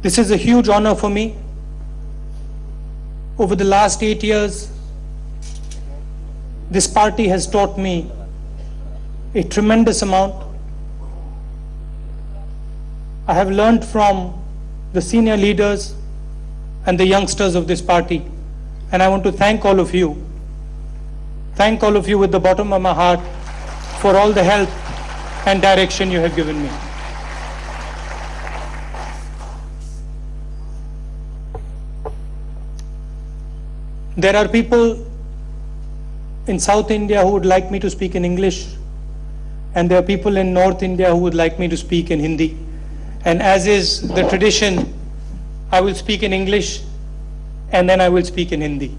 This is a huge honor for me. Over the last 8 years, this party has taught me a tremendous amount. I have learned from the senior leaders and the youngsters of this party, and I want to thank all of you. Thank all of you with the bottom of my heart for all the help and direction you have given me. There are people in South India who would like me to speak in English, and there are people in North India who would like me to speak in Hindi. And as is the tradition, I will speak in English and then I will speak in Hindi.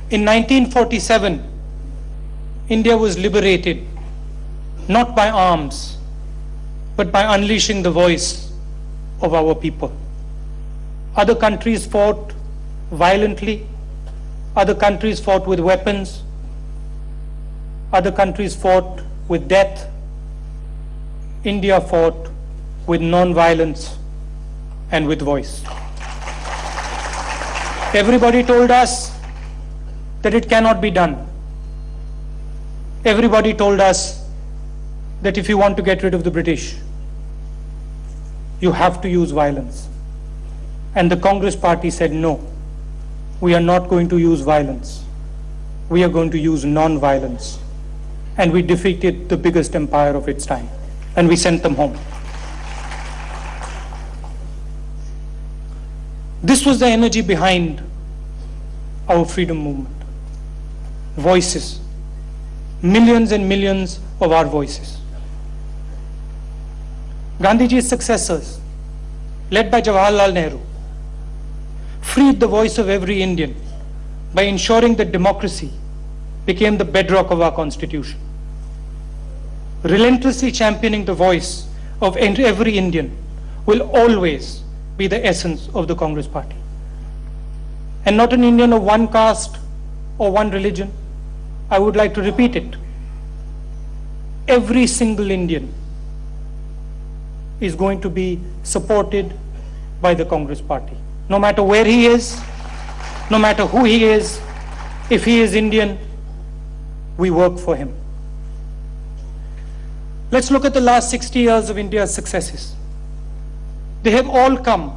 In 1947, India was liberated not by arms, but by unleashing the voice of our people. Other countries fought violently, other countries fought with weapons, other countries fought with death. India fought with non-violence and with voice. Everybody told us that it cannot be done. Everybody told us that if you want to get rid of the British, you have to use violence. And the Congress party said, no, we are not going to use violence. We are going to use non-violence. And we defeated the biggest empire of its time, and we sent them home. This was the energy behind our freedom movement. Voices, millions and millions of our voices. Gandhiji's successors, led by Jawaharlal Nehru, freed the voice of every Indian by ensuring that democracy became the bedrock of our constitution. Relentlessly championing the voice of every Indian will always be the essence of the Congress party. And not an Indian of one caste or one religion. I would like to repeat it. Every single Indian is going to be supported by the Congress party. No matter where he is, no matter who he is, if he is Indian, we work for him. Let's look at the last 60 years of India's successes. They have all come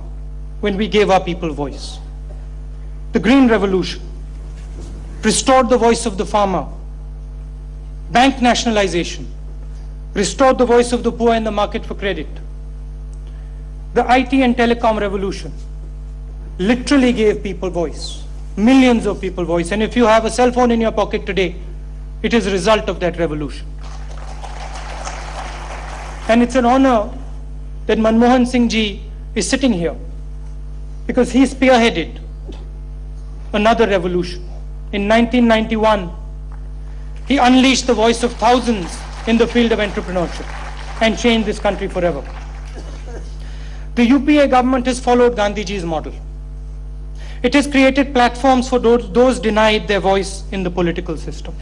when we gave our people voice. The Green Revolution restored the voice of the farmer. Bank nationalization restored the voice of the poor in the market for credit. The IT and telecom revolution literally gave people voice, millions of people voice. And if you have a cell phone in your pocket today, it is a result of that revolution. And it's an honor that Manmohan Singh ji is sitting here, because he spearheaded another revolution. In 1991, he unleashed the voice of thousands in the field of entrepreneurship and changed this country forever. The UPA government has followed Gandhiji's model. It has created platforms for those denied their voice in the political system.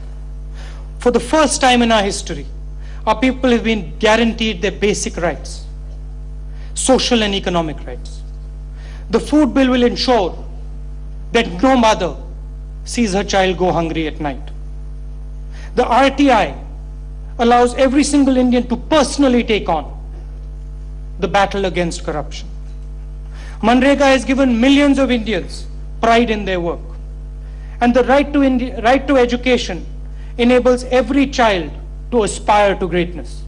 For the first time in our history, our people have been guaranteed their basic rights, social and economic rights. The food bill will ensure that no mother sees her child go hungry at night. The RTI allows every single Indian to personally take on the battle against corruption. Manrega has given millions of Indians pride in their work. And the right to education enables every child to aspire to greatness.